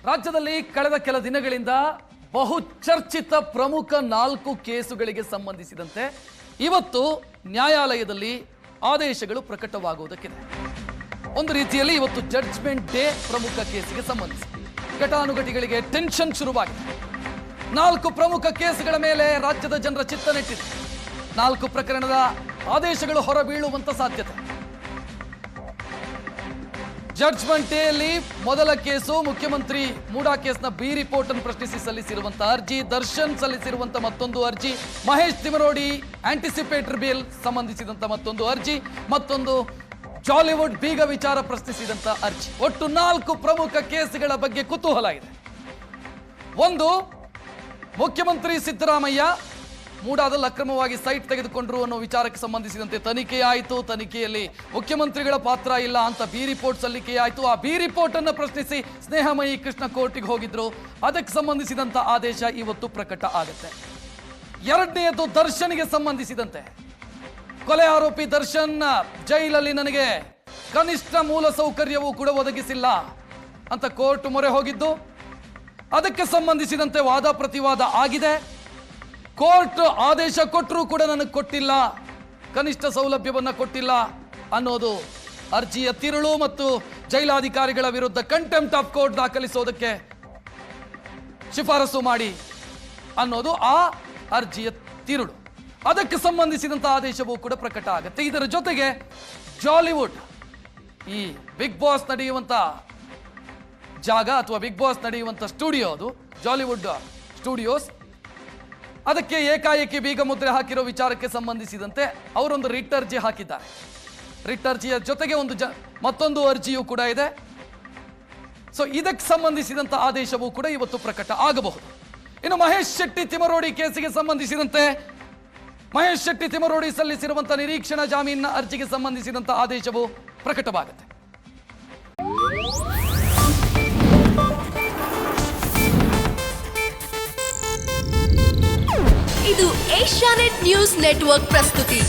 ರಾಜ್ಯದಲ್ಲಿ ಕಳೆದ ಕೆಲ ದಿನಗಳಿಂದ ಬಹುಚರ್ಚಿತ ಪ್ರಮುಖ 4 ಕೇಸುಗಳಿಗೆ ಸಂಬಂಧಿಸಿದಂತೆ ಇವತ್ತು ನ್ಯಾಯಾಲಯದಲ್ಲಿ ಆದೇಶಗಳು ಪ್ರಕಟವಾಗುವುದಕ್ಕಿದೆ. ಒಂದು ರೀತಿಯಲ್ಲಿ ಇವತ್ತು ಜಡ್ಜ್ಮೆಂಟ್ ಡೇ ಪ್ರಮುಖ ಕೇಸಿಗೆ ಸಂಬಂಧಿಸಿ ಘಟಾನುಘಟಿಗಳಿಗೆ ಟೆನ್ಷನ್ ಶುರುವಾಗಿದೆ. 4 ಪ್ರಮುಖ ಕೇಸುಗಳ ಮೇಲೆ ರಾಜ್ಯದ ಜನರ ಚಿತ್ತ ನೆಟ್ಟಿದೆ. 4 ಪ್ರಕರಣದ ಆದೇಶಗಳು ಹೊರಬೀಳುವಂತ ಸಾಧ್ಯತೆ. ಜಡ್ಜ್ಮೆಂಟ್ ಡೇಯಲ್ಲಿ ಮೊದಲ ಕೇಸು ಮುಖ್ಯಮಂತ್ರಿ ಮೂಡಾ ಕೇಸ್ನ ಬಿ ರಿಪೋರ್ಟ್ ಅನ್ನು ಪ್ರಶ್ನಿಸಿ ಸಲ್ಲಿಸಿರುವಂತಹ ಅರ್ಜಿ, ದರ್ಶನ್ ಸಲ್ಲಿಸಿರುವಂತಹ ಮತ್ತೊಂದು ಅರ್ಜಿ, ಮಹೇಶ್ ತಿಮರೋಡಿ ಆಂಟಿಸಿಪೇಟರಿ ಬೇಲ್ ಸಂಬಂಧಿಸಿದಂತ ಮತ್ತೊಂದು ಅರ್ಜಿ, ಮತ್ತೊಂದು ಜಾಲಿವುಡ್ ಬೀಗ ವಿಚಾರ ಪ್ರಶ್ನಿಸಿದಂತ ಅರ್ಜಿ. ಒಟ್ಟು 4 ಪ್ರಮುಖ ಕೇಸುಗಳ ಬಗ್ಗೆ ಕುತೂಹಲ ಇದೆ. ಒಂದು, ಮುಖ್ಯಮಂತ್ರಿ ಸಿದ್ದರಾಮಯ್ಯ ಮೂಡಾದಲ್ಲಿ ಅಕ್ರಮವಾಗಿ ಸೈಟ್ ತೆಗೆದುಕೊಂಡ್ರು ಅನ್ನೋ ವಿಚಾರಕ್ಕೆ ಸಂಬಂಧಿಸಿದಂತೆ ತನಿಖೆ ಆಯಿತು. ತನಿಖೆಯಲ್ಲಿ ಮುಖ್ಯಮಂತ್ರಿಗಳ ಪಾತ್ರ ಇಲ್ಲ ಅಂತ ಬಿ ರಿಪೋರ್ಟ್ ಸಲ್ಲಿಕೆ ಆಯಿತು. ಆ ಬಿ ರಿಪೋರ್ಟ್ ಅನ್ನು ಪ್ರಶ್ನಿಸಿ ಸ್ನೇಹಮಯಿ ಕೃಷ್ಣ ಕೋರ್ಟಿಗೆ ಹೋಗಿದ್ರು. ಅದಕ್ಕೆ ಸಂಬಂಧಿಸಿದಂತ ಆದೇಶ ಇವತ್ತು ಪ್ರಕಟ ಆಗುತ್ತೆ. ಎರಡನೆಯದು ದರ್ಶನ್ಗೆ ಸಂಬಂಧಿಸಿದಂತೆ ಕೊಲೆ ಆರೋಪಿ ದರ್ಶನ್ ಜೈಲಲ್ಲಿ ನನಗೆ ಕನಿಷ್ಠ ಮೂಲ ಸೌಕರ್ಯವೂ ಕೂಡ ಒದಗಿಸಿಲ್ಲ ಅಂತ ಕೋರ್ಟ್ ಮೊರೆ ಹೋಗಿದ್ದು. ಅದಕ್ಕೆ ಸಂಬಂಧಿಸಿದಂತೆ ವಾದ ಪ್ರತಿವಾದ ಆಗಿದೆ. ಕೋರ್ಟ್ ಆದೇಶ ಕೊಟ್ಟರೂ ಕೂಡ ನನಗೆ ಕೊಟ್ಟಿಲ್ಲ, ಕನಿಷ್ಠ ಸೌಲಭ್ಯವನ್ನು ಕೊಟ್ಟಿಲ್ಲ ಅನ್ನೋದು ಅರ್ಜಿಯ ತಿರುಳು ಮತ್ತು ಜೈಲಾಧಿಕಾರಿಗಳ ವಿರುದ್ಧ ಕಂಟೆಂಪ್ಟ್ ಆಫ್ ಕೋರ್ಟ್ ದಾಖಲಿಸೋದಕ್ಕೆ ಶಿಫಾರಸು ಮಾಡಿ ಅನ್ನೋದು ಆ ಅರ್ಜಿಯ ತಿರುಳು. ಅದಕ್ಕೆ ಸಂಬಂಧಿಸಿದಂತ ಆದೇಶವೂ ಕೂಡ ಪ್ರಕಟ ಆಗುತ್ತೆ. ಇದರ ಜೊತೆಗೆ ಜಾಲಿವುಡ್, ಈ ಬಿಗ್ ಬಾಸ್ ನಡೆಯುವಂತ ಜಾಗ ಅಥವಾ ಬಿಗ್ ಬಾಸ್ ನಡೆಯುವಂತ ಸ್ಟುಡಿಯೋ, ಅದು ಜಾಲಿವುಡ್ ಸ್ಟುಡಿಯೋಸ್, ಅದಕ್ಕೆ ಏಕಾಏಕಿ ಬೀಗ ಮುದ್ರೆ ಹಾಕಿರೋ ವಿಚಾರಕ್ಕೆ ಸಂಬಂಧಿಸಿದಂತೆ ಅವರೊಂದು ರಿಟ್ ಅರ್ಜಿ ಹಾಕಿದ್ದಾರೆ. ರಿಟ್ ಅರ್ಜಿಯ ಜೊತೆಗೆ ಮತ್ತೊಂದು ಅರ್ಜಿಯೂ ಕೂಡ ಇದೆ. ಸೊ ಇದಕ್ಕೆ ಸಂಬಂಧಿಸಿದಂತ ಆದೇಶವೂ ಕೂಡ ಇವತ್ತು ಪ್ರಕಟ ಆಗಬಹುದು. ಇನ್ನು ಮಹೇಶ್ ಶೆಟ್ಟಿ ತಿಮರೋಡಿ ಕೇಸಿಗೆ ಸಂಬಂಧಿಸಿದಂತೆ ಮಹೇಶ್ ಶೆಟ್ಟಿ ತಿಮರೋಡಿ ಸಲ್ಲಿಸಿರುವಂತಹ ನಿರೀಕ್ಷಣಾ ಜಾಮೀನಿನ ಅರ್ಜಿಗೆ ಸಂಬಂಧಿಸಿದಂತ ಆದೇಶವು ಪ್ರಕಟವಾಗುತ್ತೆ. ಇದು ಏಷ್ಯಾನೆಟ್ ನ್ಯೂಸ್ ನೆಟ್ವರ್ಕ್ ಪ್ರಸ್ತುತಿ.